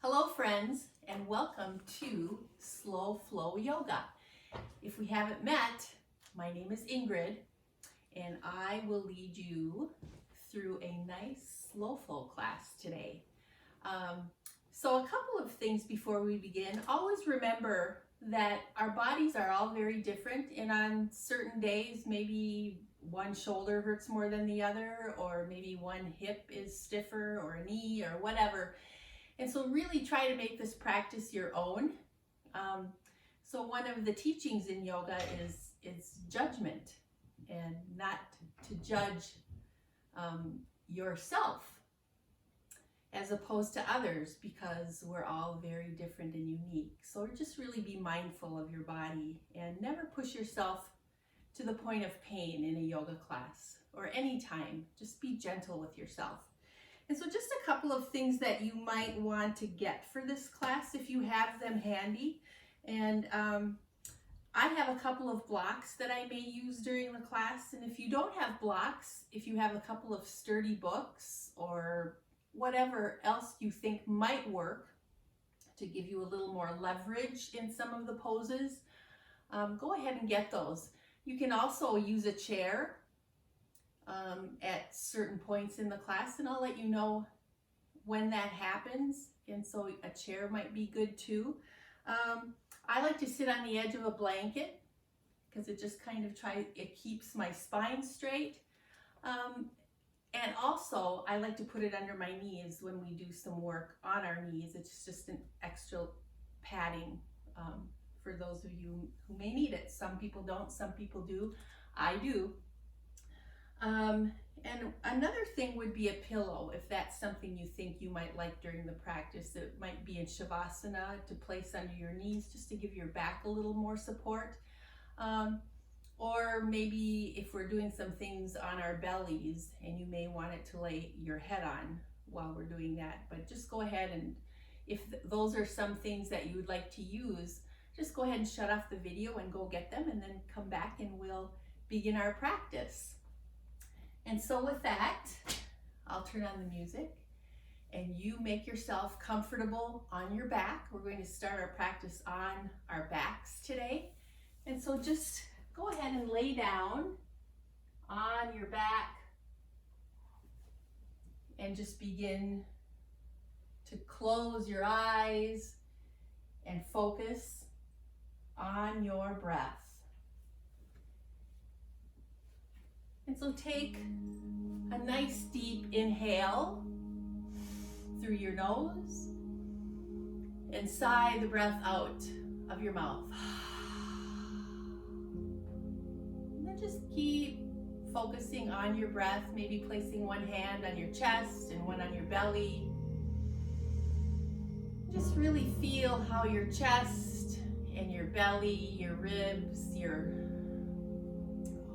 Hello friends, and welcome to Slow Flow Yoga. If we haven't met, my name is Ingrid, and I will lead you through a nice slow flow class today. So a couple of things before we begin. Always remember that our bodies are all very different, and on certain days, maybe one shoulder hurts more than the other, or maybe one hip is stiffer, or a knee, or whatever. And so really try to make this practice your own. So one of the teachings in yoga is judgment, and not to judge yourself as opposed to others, because we're all very different and unique. So just really be mindful of your body and never push yourself to the point of pain in a yoga class or any time. Just be gentle with yourself. And so just a couple of things that you might want to get for this class if you have them handy. And I have a couple of blocks that I may use during the class. And if you don't have blocks, if you have a couple of sturdy books or whatever else you think might work to give you a little more leverage in some of the poses, go ahead and get those. You can also use a chair at certain points in the class, and I'll let you know when that happens, and so a chair might be good too. I like to sit on the edge of a blanket because it just kind of keeps my spine straight, and also I like to put it under my knees when we do some work on our knees. It's just an extra padding for those of you who may need it. Some people don't, some people do. I do. And another thing would be a pillow, if that's something you think you might like during the practice. It might be in Shavasana to place under your knees just to give your back a little more support. Or maybe if we're doing some things on our bellies and you may want it to lay your head on while we're doing that. But just go ahead, and if those are some things that you would like to use, just go ahead and shut off the video and go get them, and then come back and we'll begin our practice. And so with that, I'll turn on the music and you make yourself comfortable on your back. We're going to start our practice on our backs today. And so just go ahead and lay down on your back and just begin to close your eyes and focus on your breath. And so take a nice deep inhale through your nose and sigh the breath out of your mouth. And then just keep focusing on your breath, maybe placing one hand on your chest and one on your belly. Just really feel how your chest and your belly, your ribs, your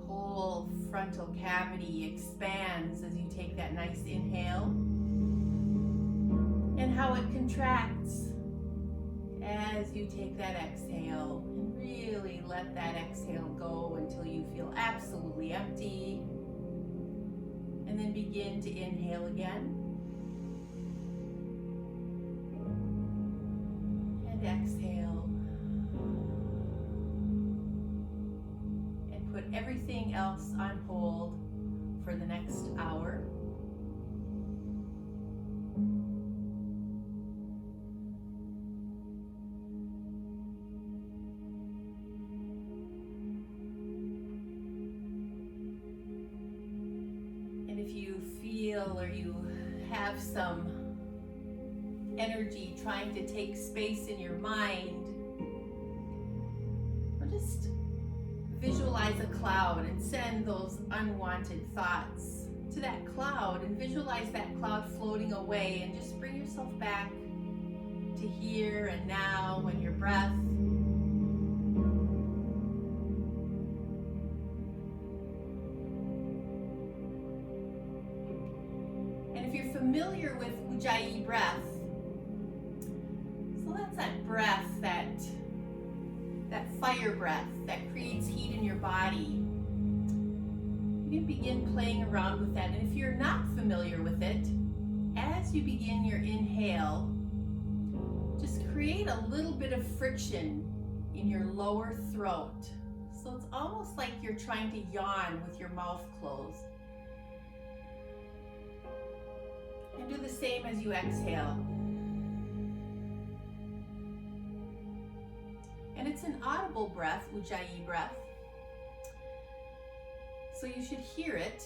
whole frontal cavity expands as you take that nice inhale, and how it contracts as you take that exhale, and really let that exhale go until you feel absolutely empty, and then begin to inhale again and exhale. Put everything else on hold for the next hour. And if you feel or you have some energy trying to take space in your mind, or just visualize a cloud and send those unwanted thoughts to that cloud, and visualize that cloud floating away, and just bring yourself back to here and now and your breath. And if you're familiar with Ujjayi breath, so that's that breath, that fire breath that creates heat in your body. You can begin playing around with that. And if you're not familiar with it, as you begin your inhale, just create a little bit of friction in your lower throat. So it's almost like you're trying to yawn with your mouth closed. And do the same as you exhale. And it's an audible breath, Ujjayi breath. So you should hear it,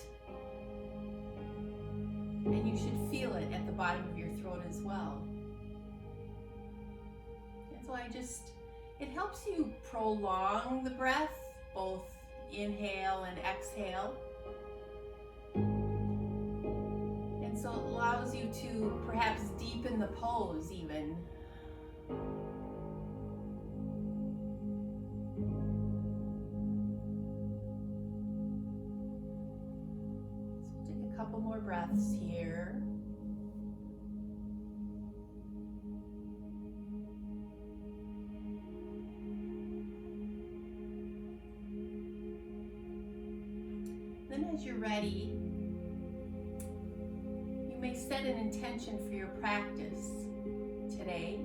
and you should feel it at the bottom of your throat as well. And so it helps you prolong the breath, both inhale and exhale. And so it allows you to perhaps deepen the pose even. Couple more breaths here. Then as you're ready, you may set an intention for your practice today.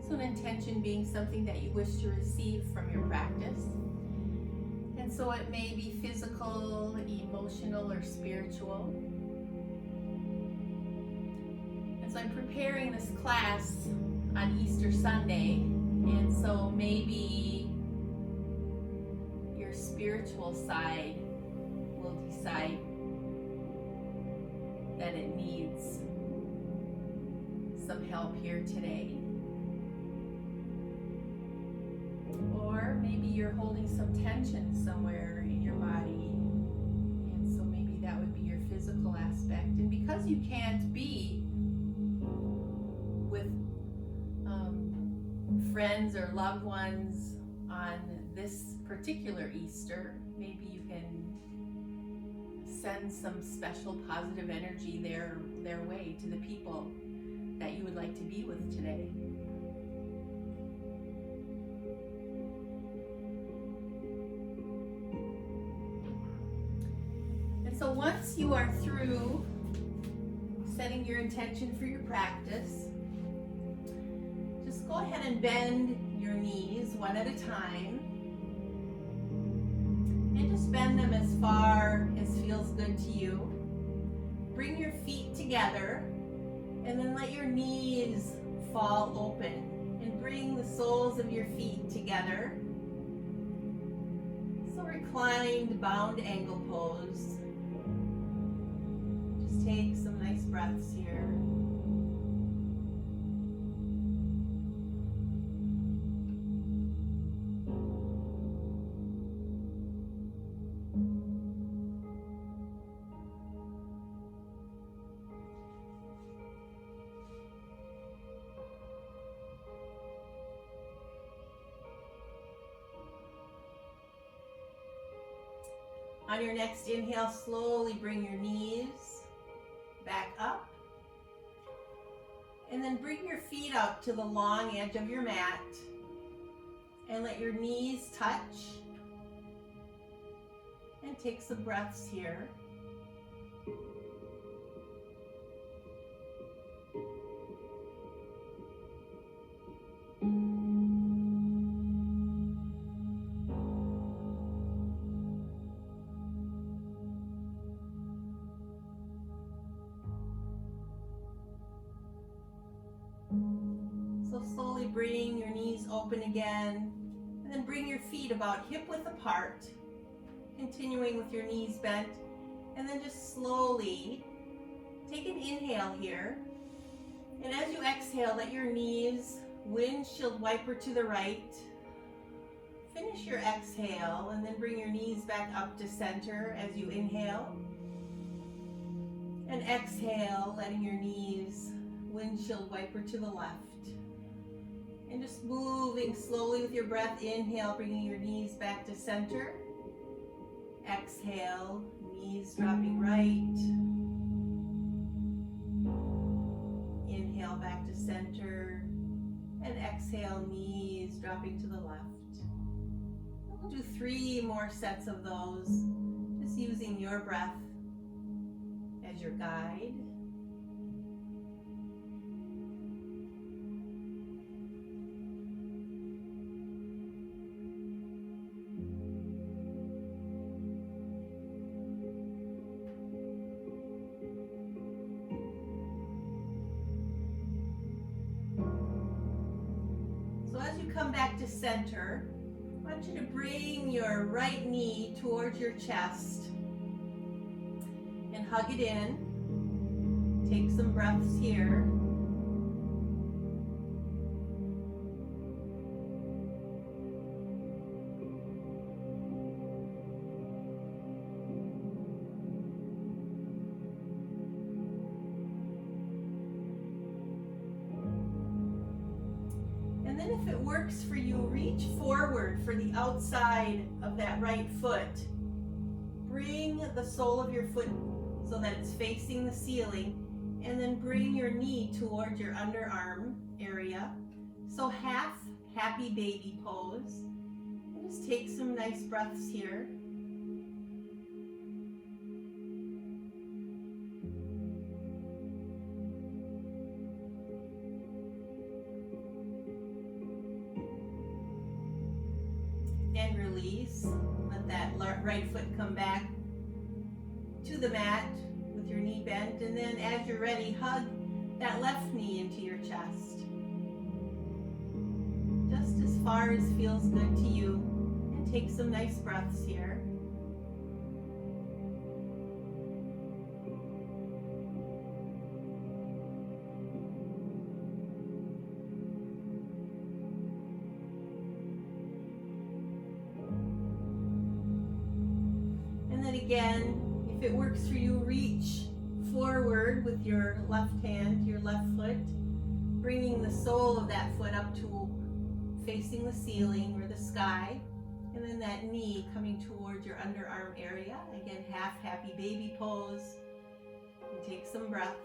So an intention being something that you wish to receive from your practice. And so it may be physical, emotional, or spiritual. So I'm preparing this class on Easter Sunday, and so maybe your spiritual side will decide that it needs some help here today. Or maybe you're holding some tension somewhere in your body, and so maybe that would be your physical aspect. And because you can't be with friends or loved ones on this particular Easter, maybe you can send some special positive energy their way to the people that you would like to be with today. And so once you are through setting your intention for your practice, just go ahead and bend your knees one at a time. And just bend them as far as feels good to you. Bring your feet together and then let your knees fall open. And bring the soles of your feet together. So reclined, bound angle pose. Just take some nice breaths here. On your next inhale, slowly bring your knees back up. And then bring your feet up to the long edge of your mat. And let your knees touch. And take some breaths here. So slowly bring your knees open again, and then bring your feet about hip width apart, continuing with your knees bent, and then just slowly take an inhale here, and as you exhale, let your knees windshield wiper to the right. Finish your exhale, and then bring your knees back up to center as you inhale, and exhale, letting your knees windshield wiper to the left. And just moving slowly with your breath. Inhale, bringing your knees back to center. Exhale, knees dropping right. Inhale, back to center. And exhale, knees dropping to the left. We'll do 3 more sets of those, just using your breath as your guide. come back to center, I want you to bring your right knee towards your chest and hug it in. Take some breaths here. And then if it works for you, reach forward for the outside of that right foot. Bring the sole of your foot so that it's facing the ceiling, and then bring your knee towards your underarm area. So half happy baby pose. And just take some nice breaths here. And release. Let that right foot come back to the mat with your knee bent, and then as you're ready, hug that left knee into your chest. Just as far as feels good to you, and take some nice breaths here. And then again, if it works for you, reach forward with your left hand to your left foot, bringing the sole of that foot up to facing the ceiling or the sky, and then that knee coming towards your underarm area. Again, half happy baby pose, and take some breaths.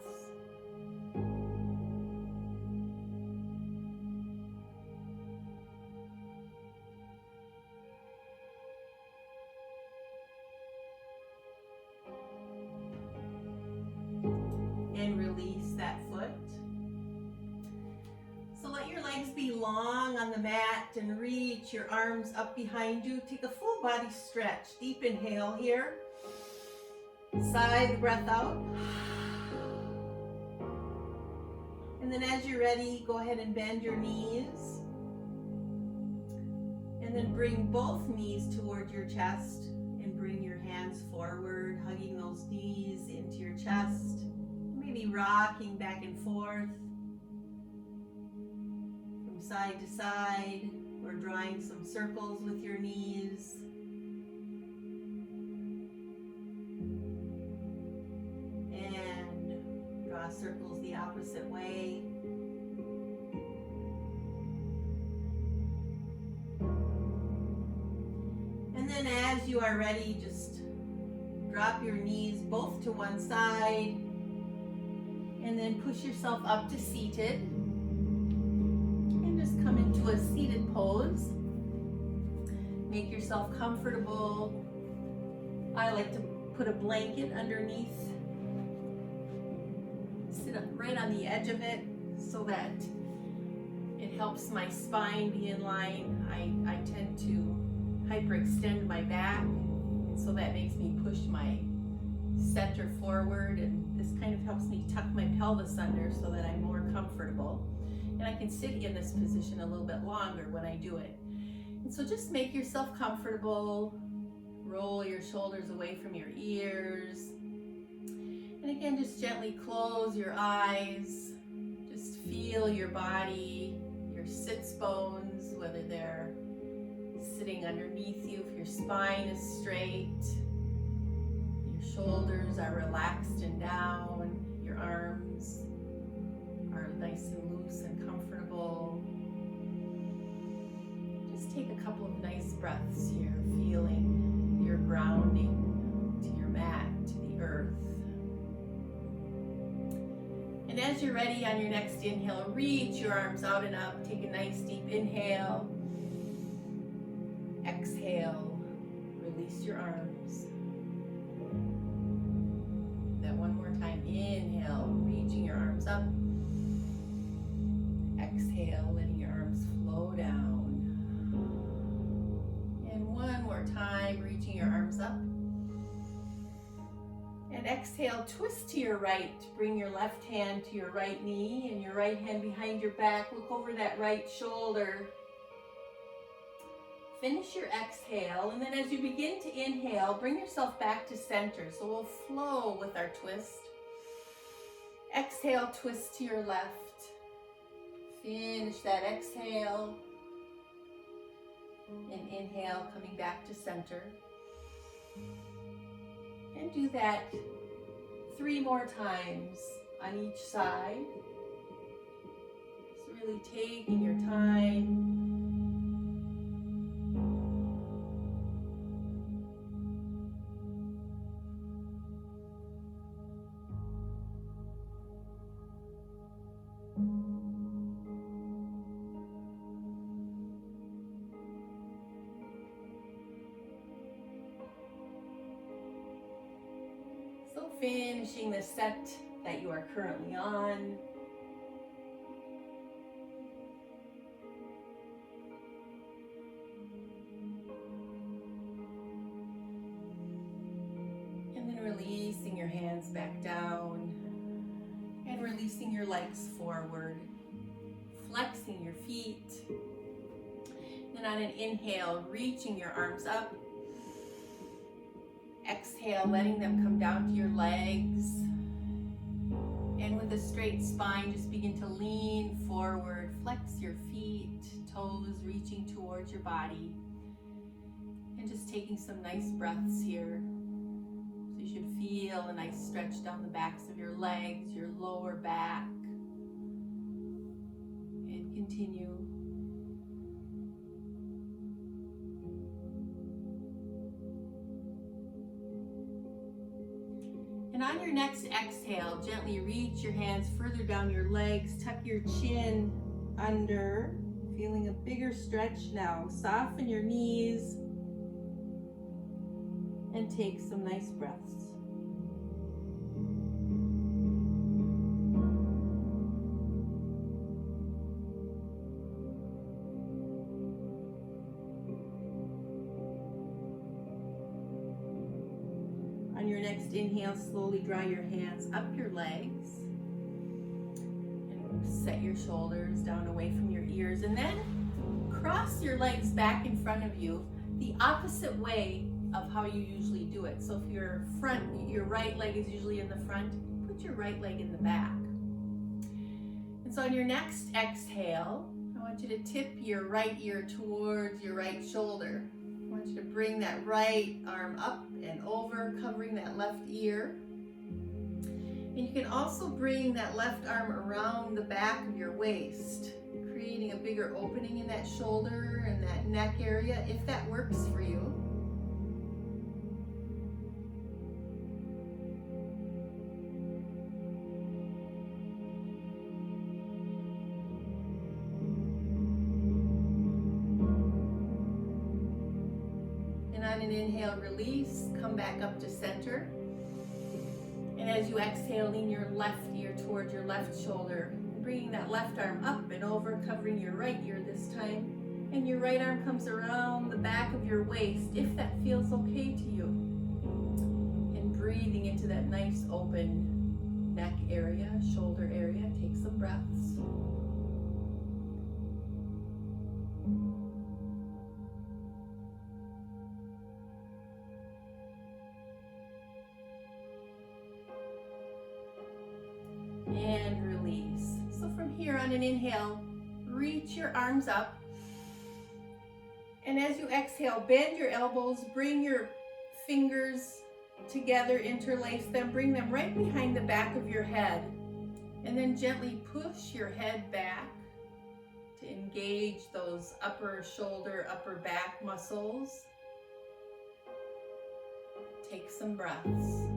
And release that foot. So let your legs be long on the mat and reach your arms up behind you. Take a full body stretch. Deep inhale here. Sigh the breath out. And then as you're ready, go ahead and bend your knees. And then bring both knees toward your chest and bring your hands forward, hugging those knees into your chest. Maybe rocking back and forth from side to side, or drawing some circles with your knees. And draw circles the opposite way. And then as you are ready, just drop your knees both to one side, and then push yourself up to seated, and just come into a seated pose. Make yourself comfortable. I like to put a blanket underneath, sit up right on the edge of it so that it helps my spine be in line. I tend to hyperextend my back, and so that makes me push my center forward, and this kind of helps me tuck my pelvis under so that I'm more comfortable, and I can sit in this position a little bit longer when I do it. And so just make yourself comfortable. Roll your shoulders away from your ears, and again, just gently close your eyes. Just feel your body, your sits bones, whether they're sitting underneath you, if your spine is straight, shoulders are relaxed and down, your arms are nice and loose and comfortable. Just take a couple of nice breaths here, feeling your grounding to your mat, to the earth. And as you're ready, on your next inhale, reach your arms out and up. Take a nice deep inhale. Exhale, release your arms. One more time. Inhale, reaching your arms up. Exhale, letting your arms flow down. And one more time, reaching your arms up. And exhale, twist to your right. Bring your left hand to your right knee and your right hand behind your back. Look over that right shoulder. Finish your exhale, and then as you begin to inhale, bring yourself back to center. So we'll flow with our twist. Exhale, twist to your left. Finish that exhale. And inhale, coming back to center. And do that 3 more times on each side. Just really taking your time. So finishing the set that you are currently on. And then releasing your hands back down and releasing your legs forward, flexing your feet. Then on an inhale, reaching your arms up. Exhale, letting them come down to your legs. And with a straight spine, just begin to lean forward. Flex your feet, toes reaching towards your body. And just taking some nice breaths here. So you should feel a nice stretch down the backs of your legs, your lower back. And continue. And on your next exhale, gently reach your hands further down your legs, tuck your chin under, feeling a bigger stretch now. Soften your knees and take some nice breaths. On your next inhale, slowly draw your hands up your legs and set your shoulders down away from your ears, and then cross your legs back in front of you the opposite way of how you usually do it. So if your right leg is usually in the front, put your right leg in the back. And so on your next exhale, I want you to tip your right ear towards your right shoulder. I want you to bring that right arm up and over, covering that left ear. And you can also bring that left arm around the back of your waist, creating a bigger opening in that shoulder and that neck area, if that works for you. On an inhale, release, come back up to center. And as you exhale, lean your left ear towards your left shoulder, bringing that left arm up and over, covering your right ear this time. And your right arm comes around the back of your waist, if that feels okay to you. And breathing into that nice open neck area, shoulder area. Take some breaths. And release. So from here on an inhale, reach your arms up. And as you exhale, bend your elbows, bring your fingers together, interlace them, bring them right behind the back of your head. And then gently push your head back to engage those upper shoulder, upper back muscles. Take some breaths.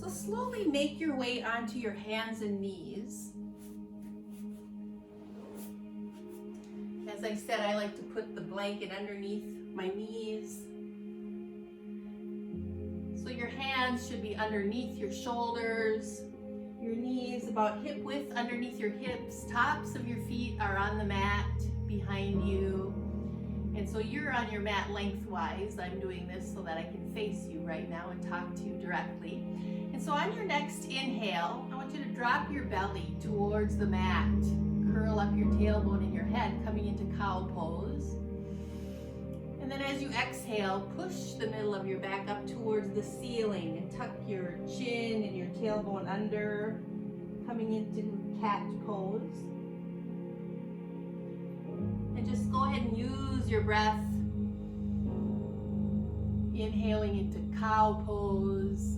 Slowly make your way onto your hands and knees. As I said, I like to put the blanket underneath my knees. So your hands should be underneath your shoulders, your knees about hip width underneath your hips, tops of your feet are on the mat behind you. And so you're on your mat lengthwise. I'm doing this so that I can face you right now and talk to you directly. And so on your next inhale, I want you to drop your belly towards the mat. Curl up your tailbone and your head, coming into cow pose. And then as you exhale, push the middle of your back up towards the ceiling and tuck your chin and your tailbone under, coming into cat pose. And just go ahead and use your breath, inhaling into cow pose,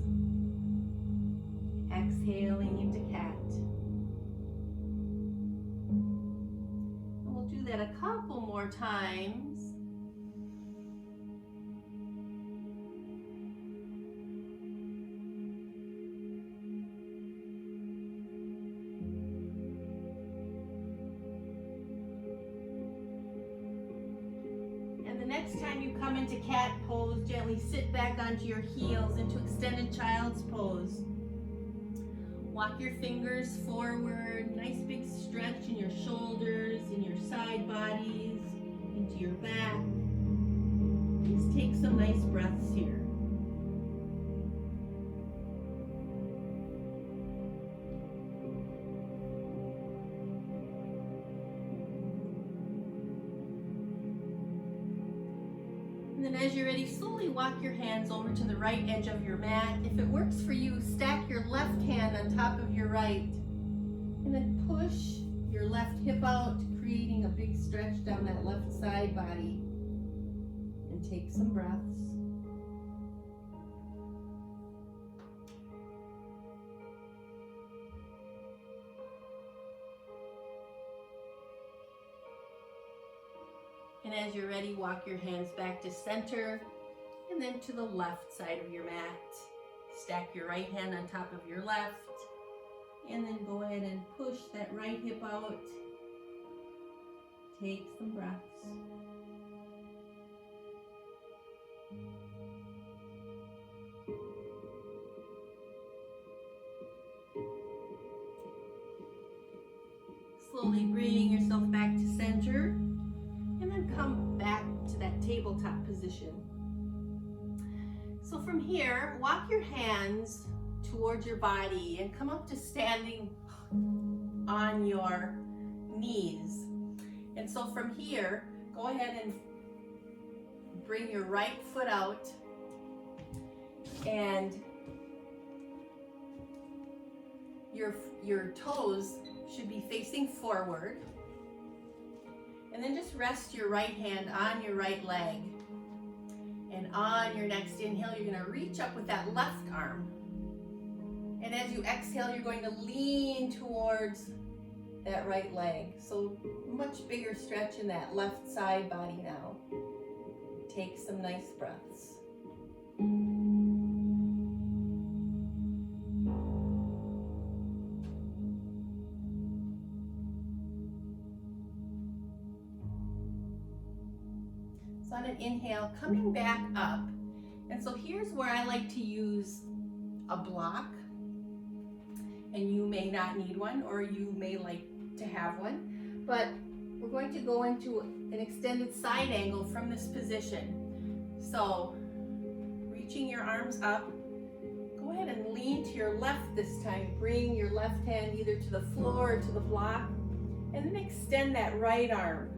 exhaling into cat. And we'll do that a couple more times. Next time you come into cat pose, gently sit back onto your heels into extended child's pose. Walk your fingers forward, nice big stretch in your shoulders, in your side bodies, into your back. Just take some nice breaths here. And then as you're ready, slowly walk your hands over to the right edge of your mat. If it works for you, stack your left hand on top of your right. And then push your left hip out, creating a big stretch down that left side body. And take some breaths. And as you're ready, walk your hands back to center and then to the left side of your mat. Stack your right hand on top of your left and then go ahead and push that right hip out. Take some breaths. Slowly bring yourself back to center. And then come back to that tabletop position. So from here, walk your hands towards your body and come up to standing on your knees. And so from here, go ahead and bring your right foot out and your toes should be facing forward. And then just rest your right hand on your right leg. And on your next inhale, you're going to reach up with that left arm. And as you exhale, you're going to lean towards that right leg. So much bigger stretch in that left side body now. Take some nice breaths. So on an inhale, coming back up. And so here's where I like to use a block. And you may not need one, or you may like to have one. But we're going to go into an extended side angle from this position. So reaching your arms up, go ahead and lean to your left this time. Bring your left hand either to the floor or to the block. And then extend that right arm,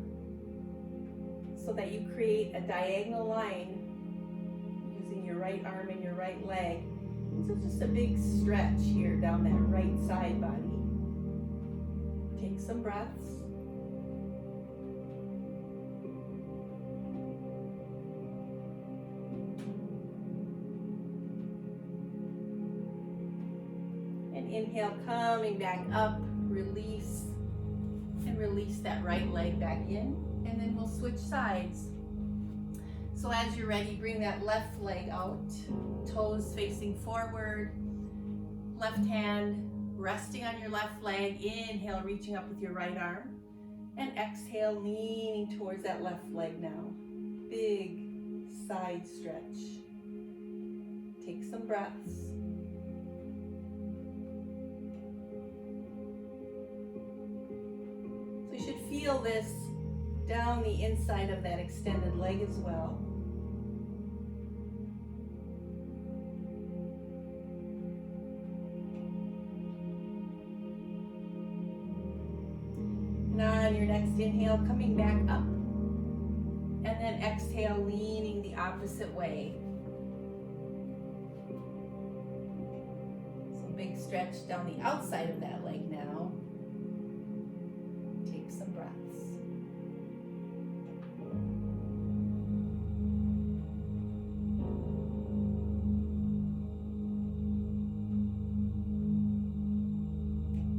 so that you create a diagonal line using your right arm and your right leg. And so just a big stretch here down that right side body. Take some breaths. And inhale, coming back up, release, and release that right leg back in. And then we'll switch sides. So as you're ready, bring that left leg out, toes facing forward, left hand resting on your left leg. Inhale, reaching up with your right arm, and exhale, leaning towards that left leg now. Big side stretch. Take some breaths. So you should feel this down the inside of that extended leg as well. Now on your next inhale, coming back up. And then exhale, leaning the opposite way. So big stretch down the outside of that leg now. Take some breaths.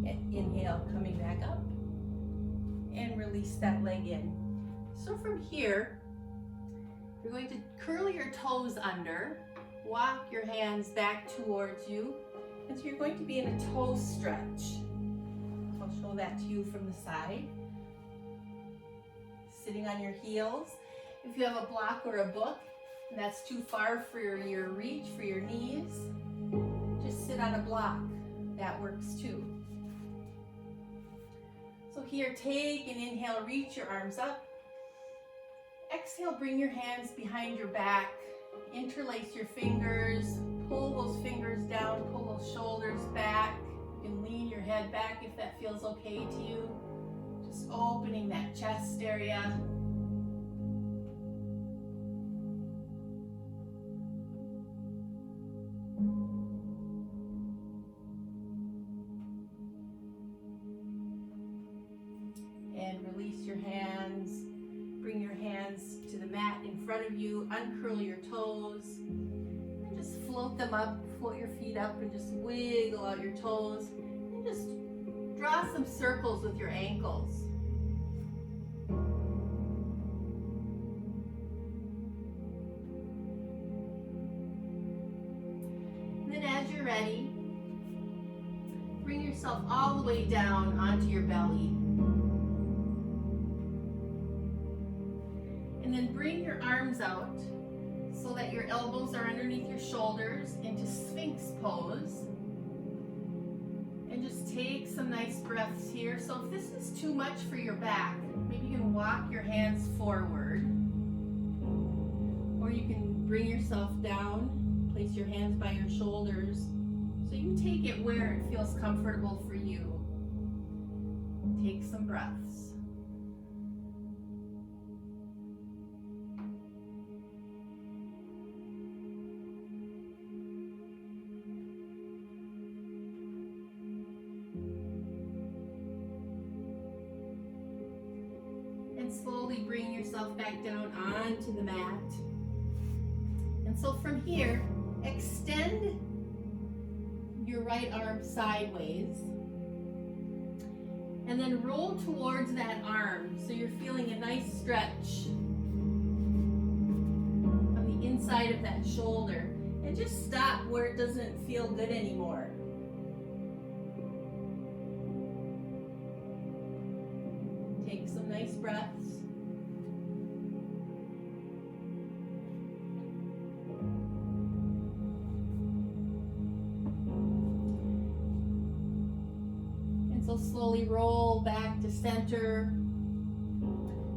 And inhale, coming back up. And release that leg in. So from here, you're going to curl your toes under, walk your hands back towards you, and so you're going to be in a toe stretch. I'll show that to you from the side. Sitting on your heels. If you have a block or a book, and that's too far for your reach, for your knees, just sit on a block. That works too. So here, take an inhale, reach your arms up. Exhale, bring your hands behind your back, interlace your fingers, pull those fingers down, pull those shoulders back. You can lean your head back if that feels okay to you. Just opening that chest area. And release your hands. Bring your hands to the mat in front of you, uncurl your toes, and just float them up, float your feet up, and just wiggle out your toes, and just draw some circles with your ankles. And then as you're ready, bring yourself all the way down onto your belly. And then bring your arms out so that your elbows are underneath your shoulders into Sphinx pose. And just take some nice breaths here. So if this is too much for your back, maybe you can walk your hands forward. Or you can bring yourself down, place your hands by your shoulders. So you take it where it feels comfortable for you. Take some breaths. Slowly bring yourself back down onto the mat. And so from here, extend your right arm sideways. And then roll towards that arm so you're feeling a nice stretch on the inside of that shoulder. And just stop where it doesn't feel good anymore. Take some nice breaths. And so slowly roll back to center.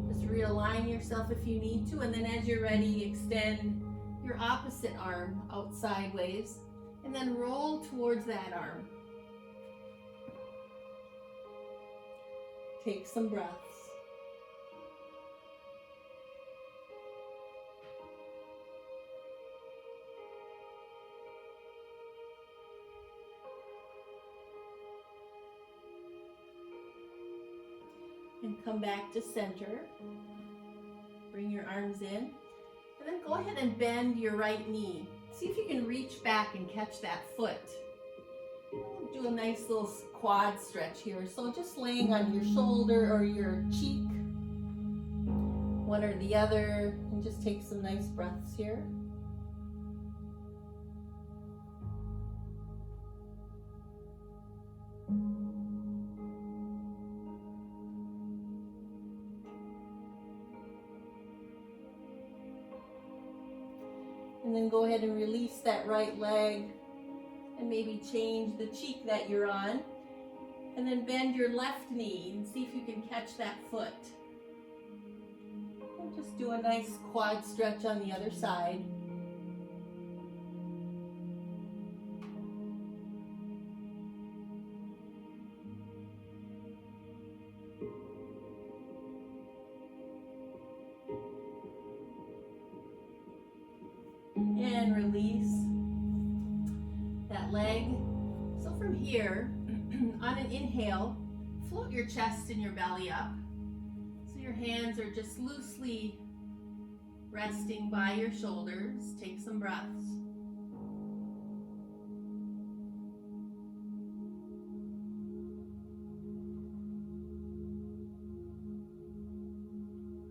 Just realign yourself if you need to. And then as you're ready, extend your opposite arm out sideways. And then roll towards that arm. Take some breaths. And come back to center. Bring your arms in. And then go ahead and bend your right knee. See if you can reach back and catch that foot. Do a nice little quad stretch here. So just laying on your shoulder or your cheek, one or the other, and just take some nice breaths here. And then go ahead and release that right leg and maybe change the cheek that you're on. And then bend your left knee and see if you can catch that foot. Just do a nice quad stretch on the other side. And release that leg. So from here, on an inhale, float your chest and your belly up. So your hands are just loosely resting by your shoulders. Take some breaths.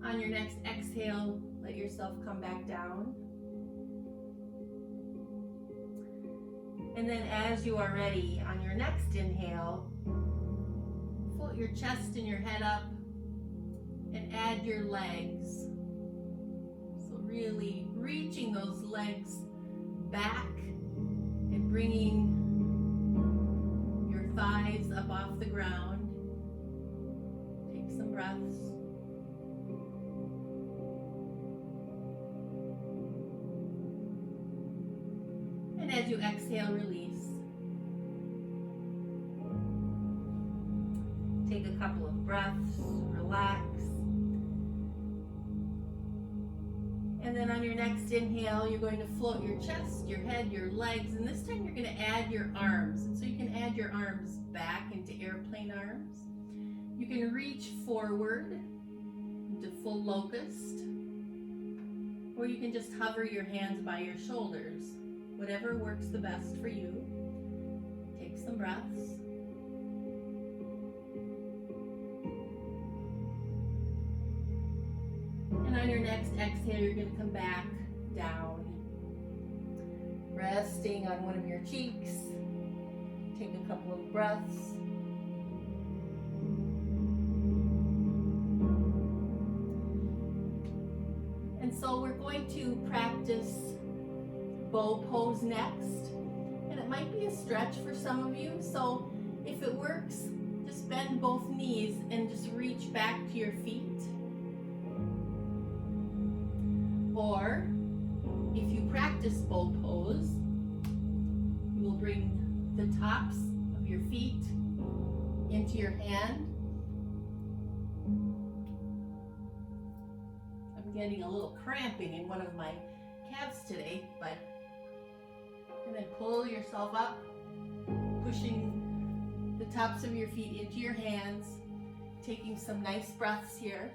On your next exhale, let yourself come back down. And then as you are ready, on your next inhale, float your chest and your head up and add your legs. So really reaching those legs back and bringing your thighs up off the ground. Take some breaths. And as you exhale, release. Take a couple of breaths, relax. And then on your next inhale, you're going to float your chest, your head, your legs, and this time you're going to add your arms. And so you can add your arms back into airplane arms. You can reach forward into full locust, or you can just hover your hands by your shoulders. Whatever works the best for you. Take some breaths. And on your next exhale, you're going to come back down. Resting on one of your cheeks. Take a couple of breaths. And so we're going to practice bow pose next, and it might be a stretch for some of you, so if it works, just bend both knees and just reach back to your feet. Or if you practice bow pose, you will bring the tops of your feet into your hand. I'm getting a little cramping in one of my calves today, but and then pull yourself up, pushing the tops of your feet into your hands, taking some nice breaths here.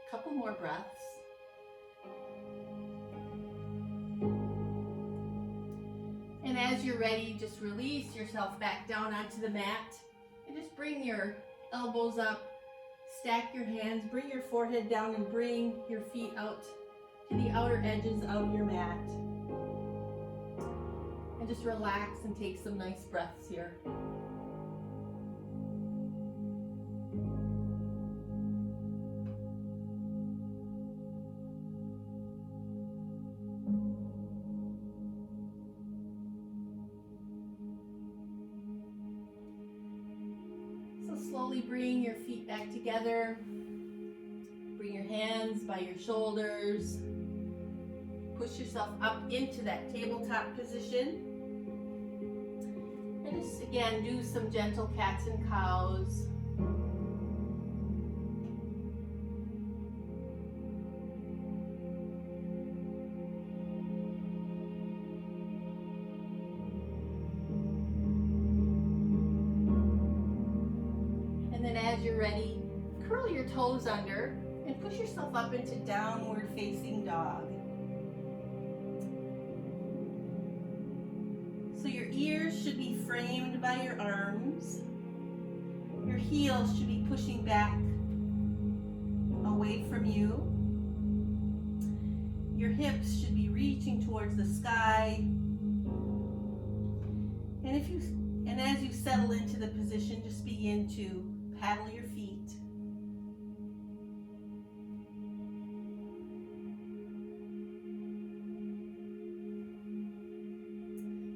A couple more breaths. And as you're ready, just release yourself back down onto the mat and just bring your elbows up, stack your hands, bring your forehead down and bring your feet out to the outer edges of your mat. And just relax and take some nice breaths here. So slowly bring your feet back together. Bring your hands by your shoulders. Push yourself up into that tabletop position. And just again, do some gentle cats and cows. And then as you're ready, curl your toes under and push yourself up into downward facing dog. So your ears should be framed by your arms. Your heels should be pushing back away from you. Your hips should be reaching towards the sky. And as you settle into the position, just begin to paddle your feet.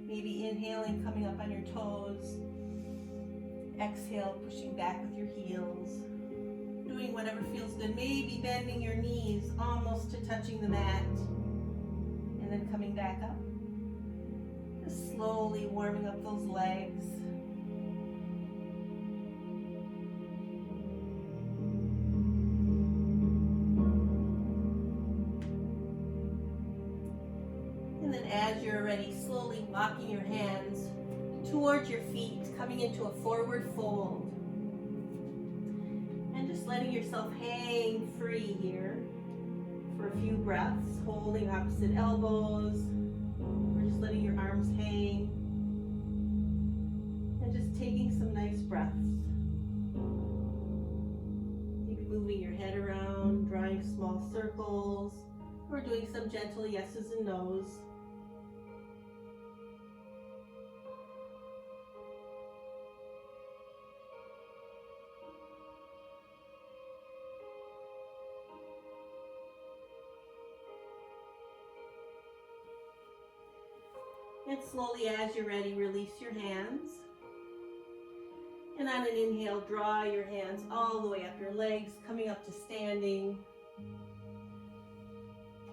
Maybe inhaling, coming up on your toes. Exhale, pushing back with your heels. doing whatever feels good. Maybe bending your knees almost to touching the mat. And then coming back up. Just slowly warming up those legs. And then as you're ready, slowly walking your hands towards your feet, coming into a forward fold. And just letting yourself hang free here for a few breaths, holding opposite elbows, or just letting your arms hang. And just taking some nice breaths. Maybe moving your head around, drawing small circles, or doing some gentle yeses and nos. And slowly, as you're ready, release your hands. And on an inhale, draw your hands all the way up your legs, coming up to standing.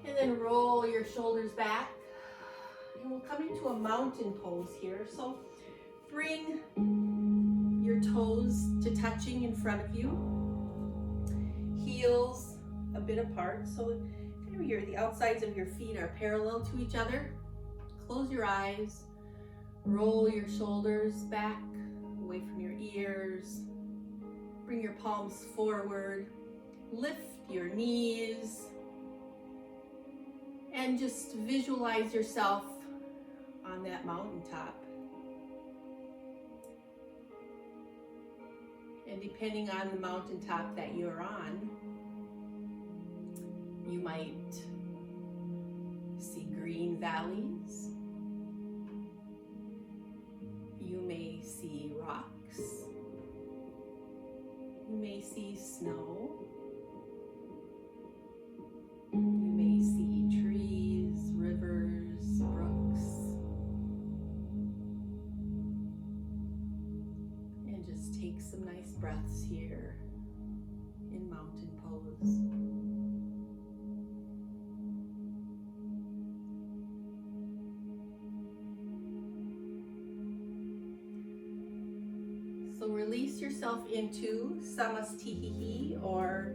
And then roll your shoulders back. And we'll come into a mountain pose here. So bring your toes to touching in front of you. Heels a bit apart. So the outsides of your feet are parallel to each other. Close your eyes, roll your shoulders back, away from your ears. Bring your palms forward, lift your knees, and just visualize yourself on that mountaintop. And depending on the mountaintop that you're on, you might see green valleys. You may see rocks. You may see snow. You may see trees, rivers, brooks. And just take some nice breaths here in mountain pose. So release yourself into Samastihihi, or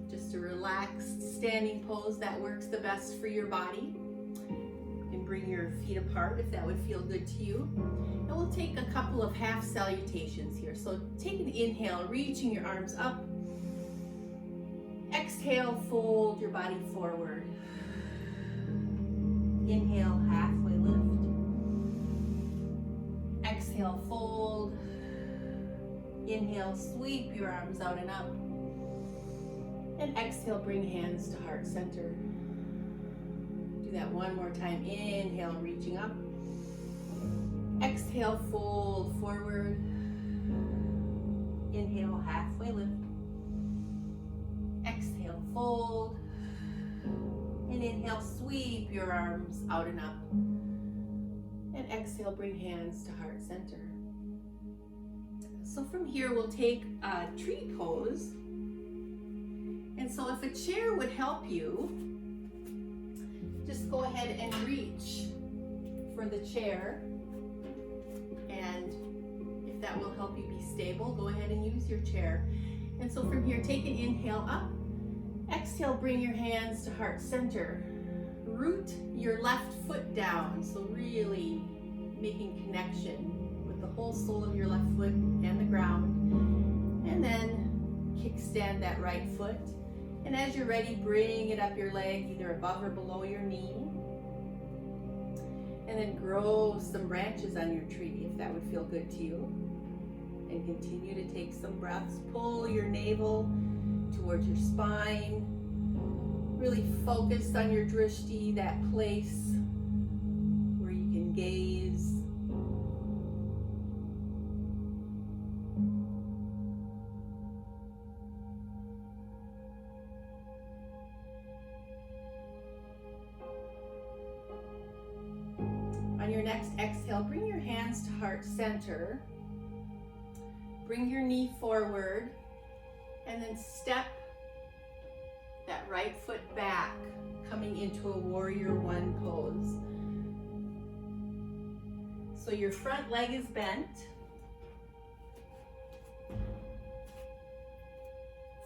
just a relaxed standing pose that works the best for your body. You can bring your feet apart if that would feel good to you. And we'll take a couple of half salutations here. So take an inhale, reaching your arms up. Exhale, fold your body forward. Inhale, halfway lift. Exhale, fold. Inhale, sweep your arms out and up. And exhale, bring hands to heart center. Do that one more time. Inhale, reaching up. Exhale, fold forward. Inhale, halfway lift. Exhale, fold. And inhale, sweep your arms out and up. And exhale, bring hands to heart center. So from here, we'll take a tree pose. And so if a chair would help you, just go ahead and reach for the chair. And if that will help you be stable, go ahead and use your chair. And so from here, take an inhale up. Exhale, bring your hands to heart center. Root your left foot down, so really making connection with the whole sole of your left foot and the ground. And then kickstand that right foot. And as you're ready, bring it up your leg, either above or below your knee. And then grow some branches on your tree if that would feel good to you. And continue to take some breaths. Pull your navel towards your spine. Really focus on your drishti, that place where you can gaze. On your next exhale, bring your hands to heart center. Bring your knee forward. And then step that right foot back, coming into a warrior one pose. So your front leg is bent.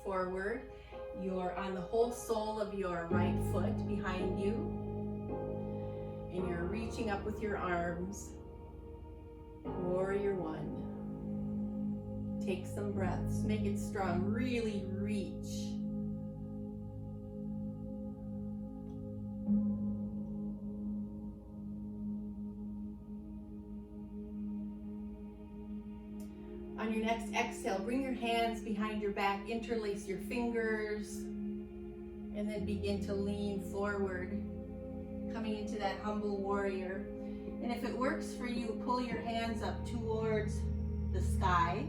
Forward. You're on the whole sole of your right foot behind you. And you're reaching up with your arms. Warrior one. Take some breaths. Make it strong. Really reach. On your next exhale, bring your hands behind your back, interlace your fingers, and then begin to lean forward, coming into that humble warrior. And if it works for you, pull your hands up towards the sky.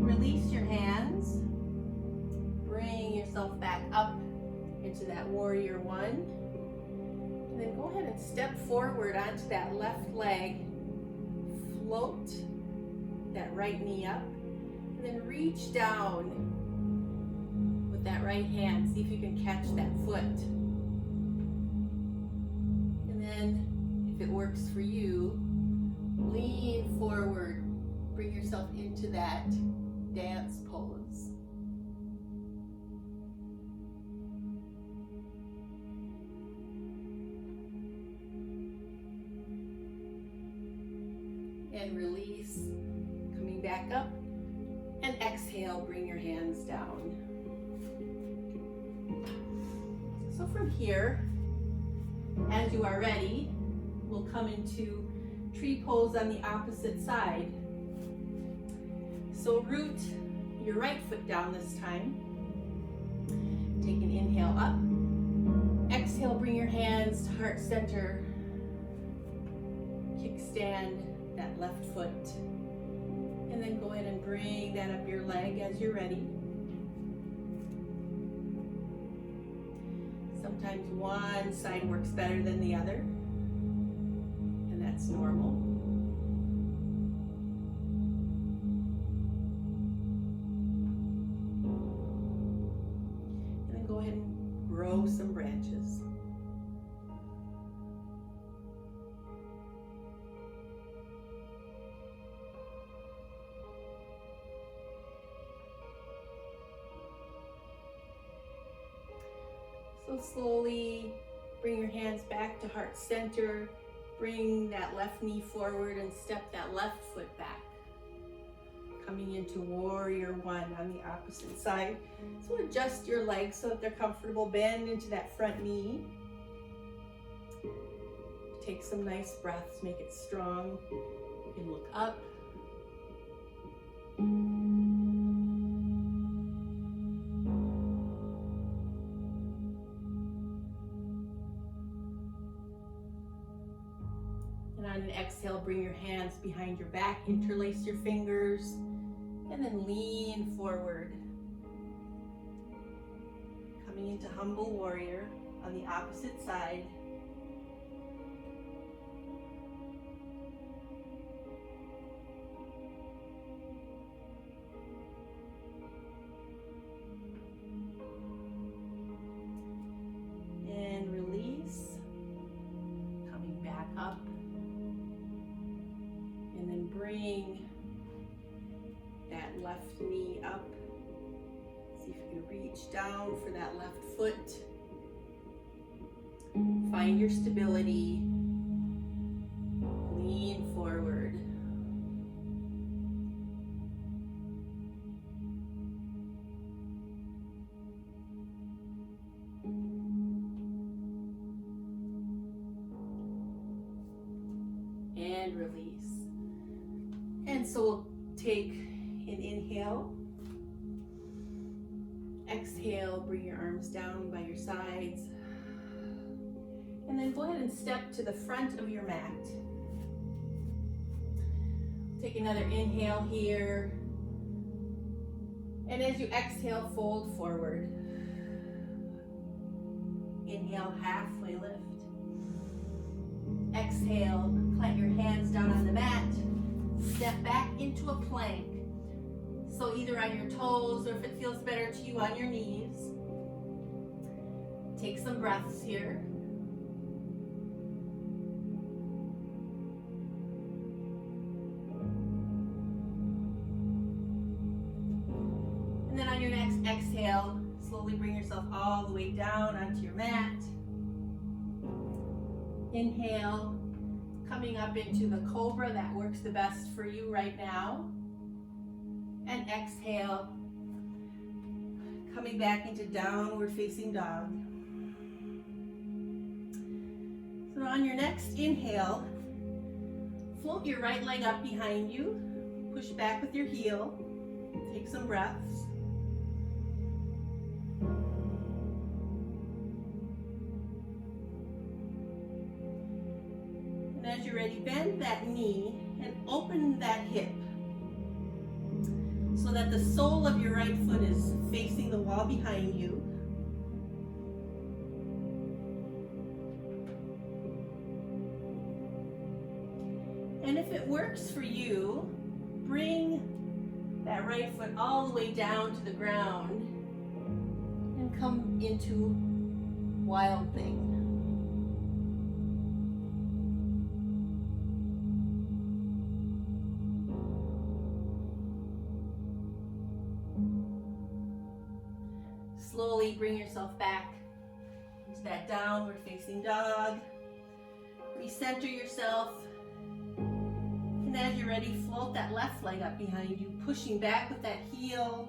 Release your hands. Bring yourself back up into that warrior one. And then go ahead and step forward onto that left leg. Float that right knee up. And then reach down with that right hand. See if you can catch that foot. And then, if it works for you, lean forward. Bring yourself into that dance pose. And release, coming back up, and exhale, bring your hands down. So from here, as you are ready, we'll come into tree pose on the opposite side. So root your right foot down this time. Take an inhale up. Exhale, bring your hands to heart center. Kickstand that left foot. And then go ahead and bring that up your leg as you're ready. Sometimes one side works better than the other, and that's normal. And then go ahead and grow some branches. So slowly bring your hands back to heart center. Bring that left knee forward and step that left foot back. Coming into warrior one on the opposite side. So adjust your legs so that they're comfortable. Bend into that front knee. Take some nice breaths, make it strong. You can look up. And on an exhale, bring your hands behind your back, interlace your fingers, and then lean forward. Coming into humble warrior on the opposite side. And release. Coming back up. And then bring that left knee up. See if you can reach down for that left foot. Find your stability. Lean forward. And release. And so we'll take an inhale. Exhale, bring your arms down by your sides. And then go ahead and step to the front of your mat. Take another inhale here. And as you exhale, fold forward. Inhale, halfway lift. Exhale, plant your hands down on the mat. Step back into a plank. So either on your toes, or if it feels better to you, on your knees. Take some breaths here. And then on your next exhale, slowly bring yourself all the way down onto your mat. Inhale, coming up into the cobra, that works the best for you right now. And exhale, coming back into downward facing dog. So on your next inhale, float your right leg up behind you, push back with your heel, take some breaths. And as you're ready, bend that knee and open that hip so that the sole of your right foot is facing the wall behind you. And if it works for you, bring that right foot all the way down to the ground and come into Wild Thing. Slowly bring yourself back into that downward facing dog. Recenter yourself. And as you're ready, float that left leg up behind you, pushing back with that heel.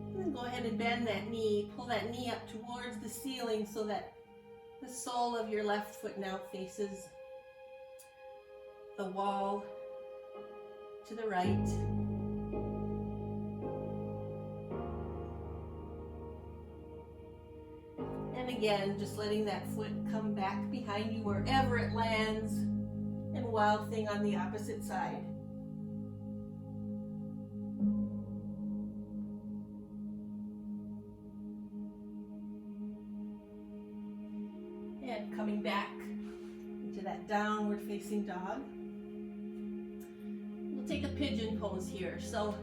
And then go ahead and bend that knee, pull that knee up towards the ceiling so that the sole of your left foot now faces the wall to the right. And again, just letting that foot come back behind you wherever it lands, and Wild Thing on the opposite side. And coming back into that downward facing dog. We'll take a pigeon pose here. So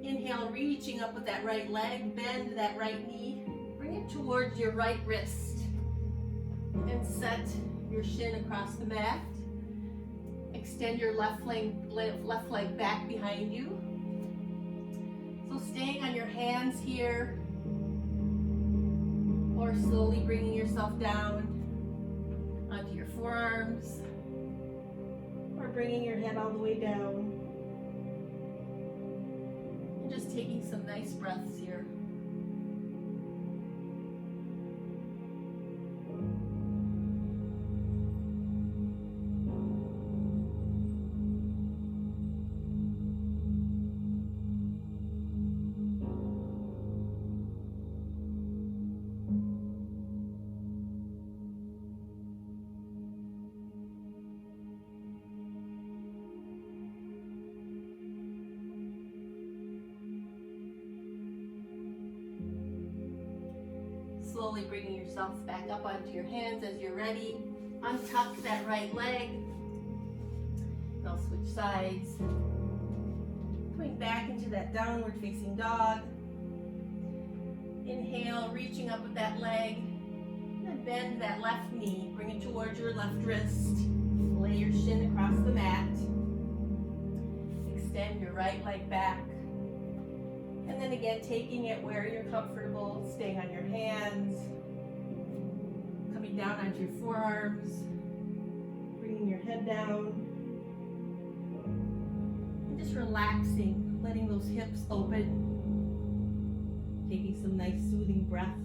inhale, reaching up with that right leg, bend that right knee. Bring it towards your right wrist and set your shin across the mat. Extend your left leg back behind you. So staying on your hands here, or slowly bringing yourself down onto your forearms, or bringing your head all the way down. And just taking some nice breaths here. Slowly bringing yourself back up onto your hands as you're ready. Untuck that right leg. And I'll switch sides. Coming back into that downward facing dog. Inhale, reaching up with that leg. And then bend that left knee. Bring it towards your left wrist. Lay your shin across the mat. Extend your right leg back. And then again, taking it where you're comfortable, staying on your hands, coming down onto your forearms, bringing your head down, and just relaxing, letting those hips open, taking some nice soothing breaths.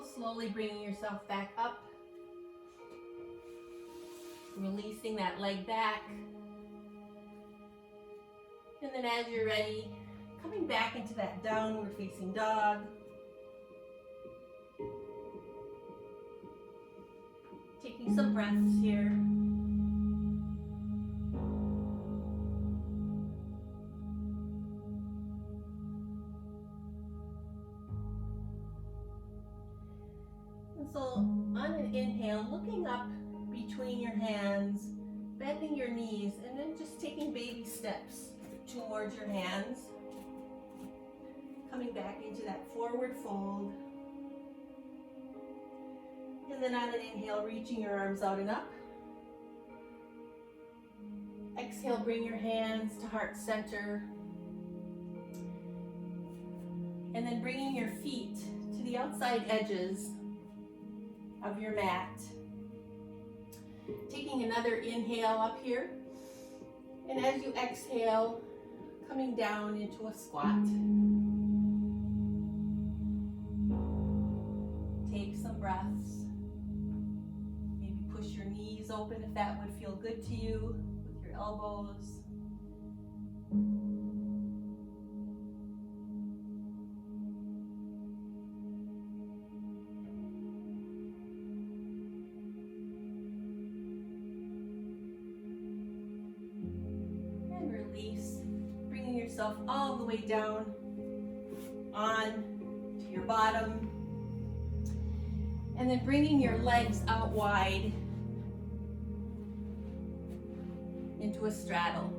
slowly bringing yourself back up. Releasing that leg back. And then as you're ready, coming back into that downward facing dog. Taking some breaths here. And so on an inhale, looking up between your hands, bending your knees, and then just taking baby steps towards your hands. Coming back into that forward fold. And then on an inhale, reaching your arms out and up. Exhale, bring your hands to heart center. And then bringing your feet to the outside edges of your mat. Taking another inhale up here. And as you exhale, coming down into a squat. Take some breaths. Maybe push your knees open if that would feel good to you with your elbows. Release, bringing yourself all the way down on to your bottom, and then bringing your legs out wide into a straddle.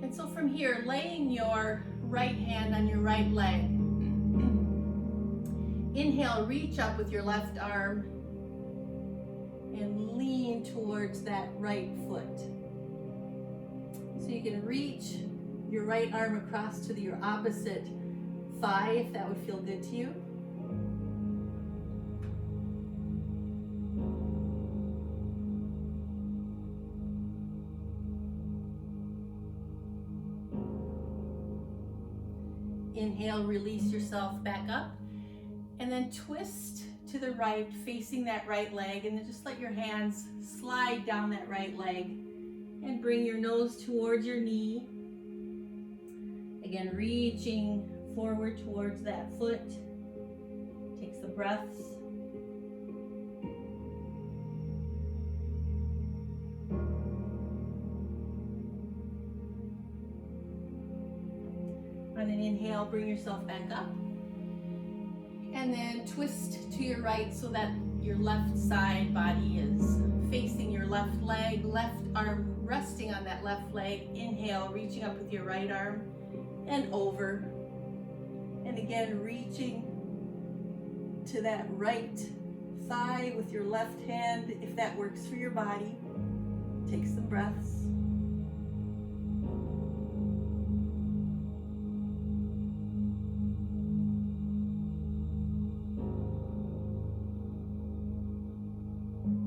And so from here, laying your right hand on your right leg. Inhale, reach up with your left arm and lean towards that right foot. So you can reach your right arm across to your opposite thigh if that would feel good to you. Inhale, release yourself back up, and then twist to the right, facing that right leg, and then just let your hands slide down that right leg and bring your nose towards your knee. Again, reaching forward towards that foot. Take some breaths. On an inhale, bring yourself back up. And then twist to your right so that your left side body is facing your left leg, left arm resting on that left leg. Inhale, reaching up with your right arm and over. And again, reaching to that right thigh with your left hand, if that works for your body. Take some breaths.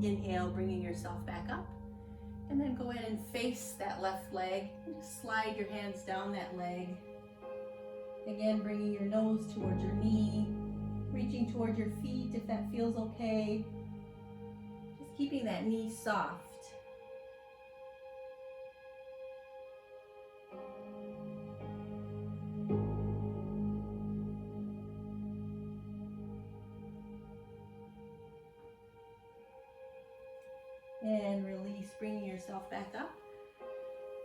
Inhale, bringing yourself back up, and then go ahead and face that left leg and just slide your hands down that leg. Again, bringing your nose towards your knee, reaching towards your feet if that feels okay. Just keeping that knee soft. And release, bringing yourself back up.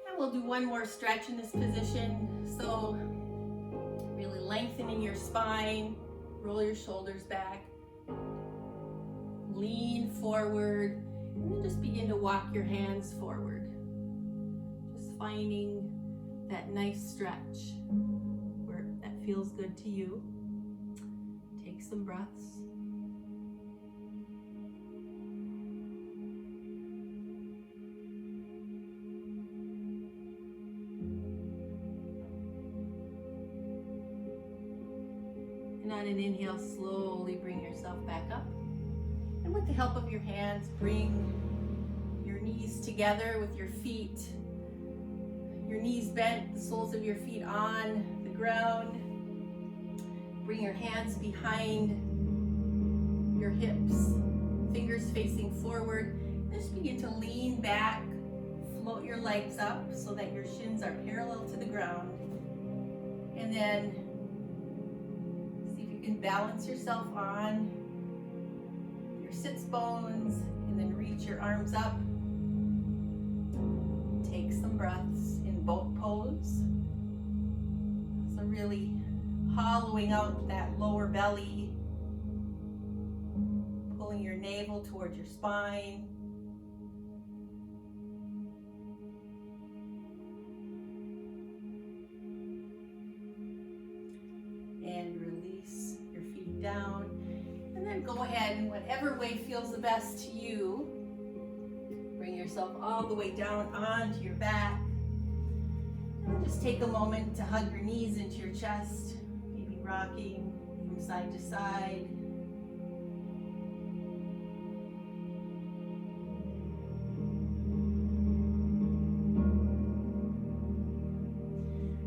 And we'll do one more stretch in this position. So really lengthening your spine, roll your shoulders back, lean forward, and then just begin to walk your hands forward. Just finding that nice stretch where that feels good to you. Take some breaths. And on an inhale, slowly bring yourself back up. And with the help of your hands, bring your knees together with your feet. Your knees bent, the soles of your feet on the ground. Bring your hands behind your hips, fingers facing forward. Just begin to lean back, float your legs up so that your shins are parallel to the ground. And then see if you can balance yourself on your sits bones, and then reach your arms up. Take some breaths in boat pose. So really hollowing out that lower belly, pulling your navel towards your spine. And release your feet down. And then go ahead, in whatever way feels the best to you, bring yourself all the way down onto your back. And then just take a moment to hug your knees into your chest, maybe rocking from side to side.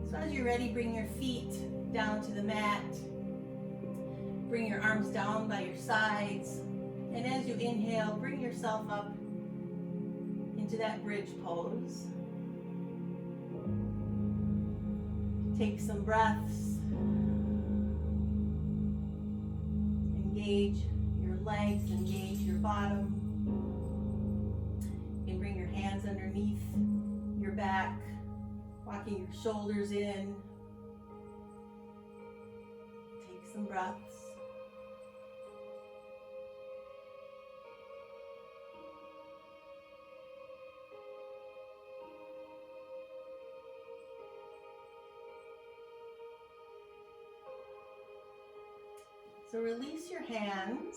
So as you're ready, bring your feet down to the mat. Bring your arms down by your sides. And as you inhale, bring yourself up into that bridge pose. Take some breaths. Engage your legs, engage your bottom. You can bring your hands underneath your back, walking your shoulders in. Take some breaths. So release your hands,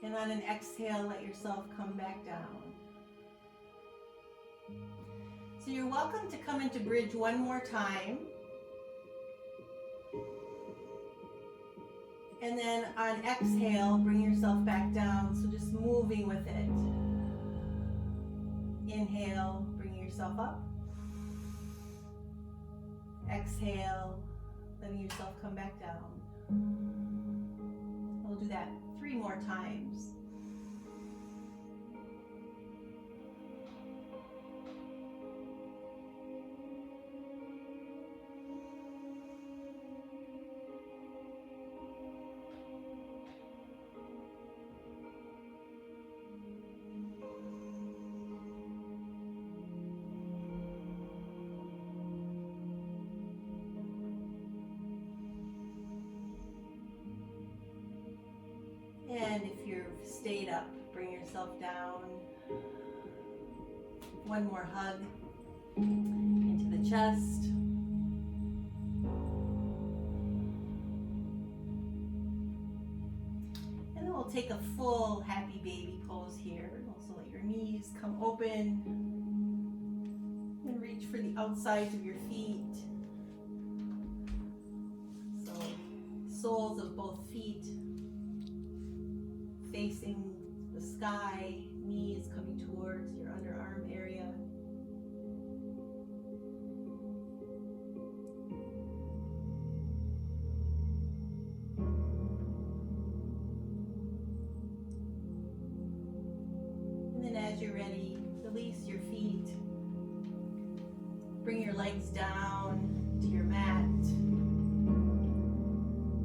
and on an exhale, let yourself come back down. So you're welcome to come into bridge one more time. And then on exhale, bring yourself back down. So just moving with it. Inhale, bringing yourself up. Exhale, letting yourself come back down. We'll do that 3 more times. And if you've stayed up, bring yourself down. One more hug into the chest. And then we'll take a full happy baby pose here. Also let your knees come open and reach for the outsides of your feet. So soles of both feet facing the sky, knees coming towards your underarm area. And then as you're ready, release your feet. Bring your legs down to your mat.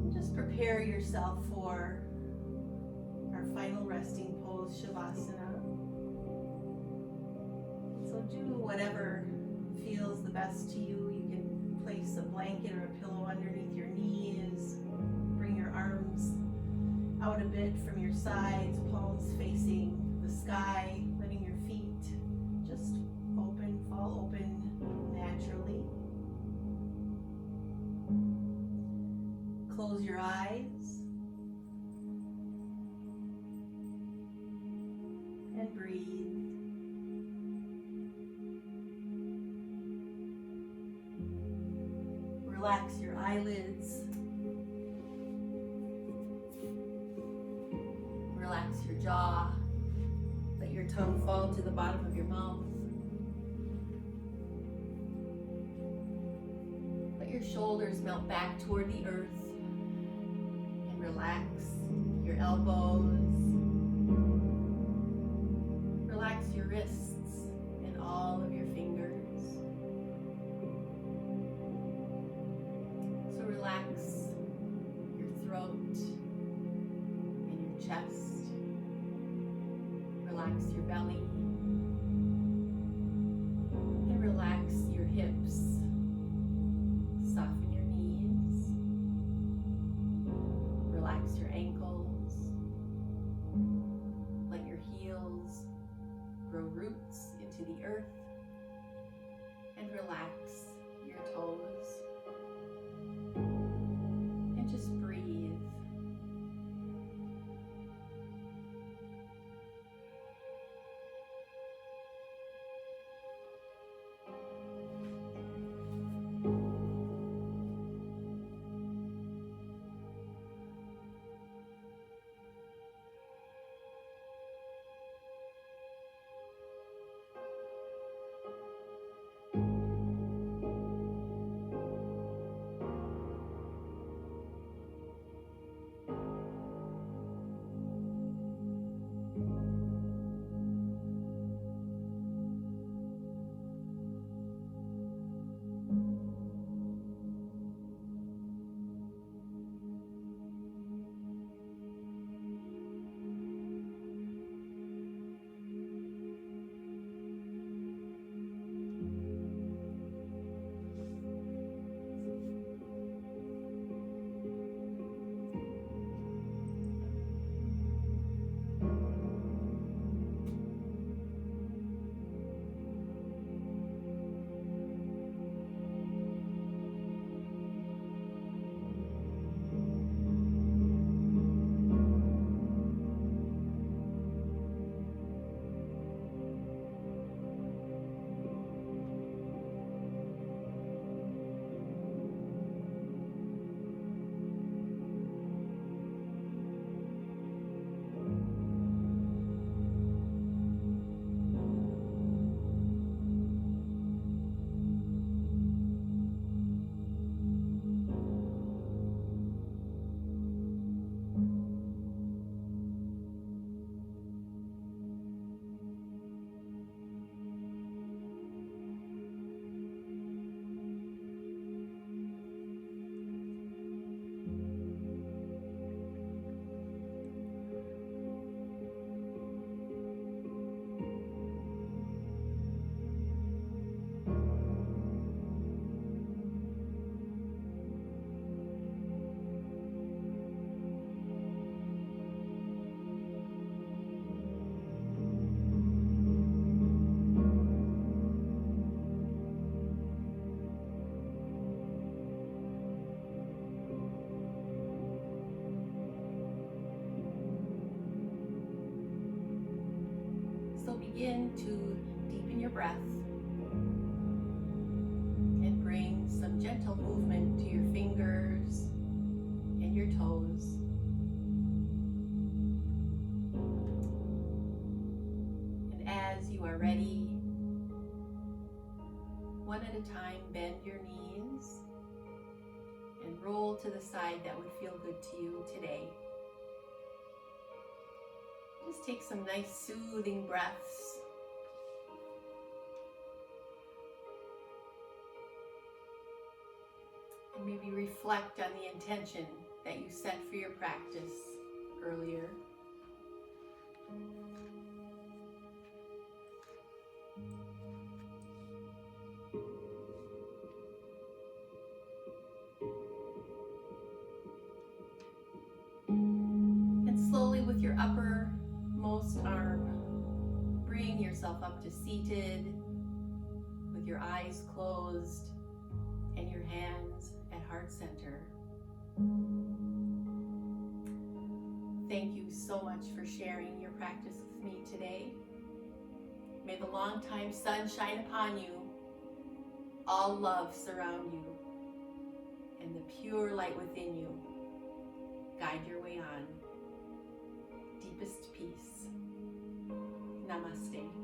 And just prepare yourself for final resting pose, Shavasana. So do whatever feels the best to you. You can place a blanket or a pillow underneath your knees. Bring your arms out a bit from your sides, palms facing the sky, letting your feet just fall open naturally. Close your eyes. And breathe. Relax your eyelids. Relax your jaw. Let your tongue fall to the bottom of your mouth. Let your shoulders melt back toward the earth. Relax your elbows. Relax your wrists and all of your fingers. So relax your throat and your chest. Relax your belly. And relax your hips. Soften your knees. Relax your ankles. Let your heels grow roots into the earth. And relax your toes. And just breathe. Begin to deepen your breath and bring some gentle movement to your fingers and your toes. And as you are ready, one at a time, bend your knees and roll to the side that would feel good to you today. Just take some nice soothing breaths. And maybe reflect on the intention that you set for your practice earlier. And slowly with your uppermost arm, bring yourself up to seated with your eyes closed and your hands at heart center. Thank you so much for sharing your practice with me today. May the longtime sun shine upon you, all love surround you, and the pure light within you guide your way on. Deepest peace. Namaste.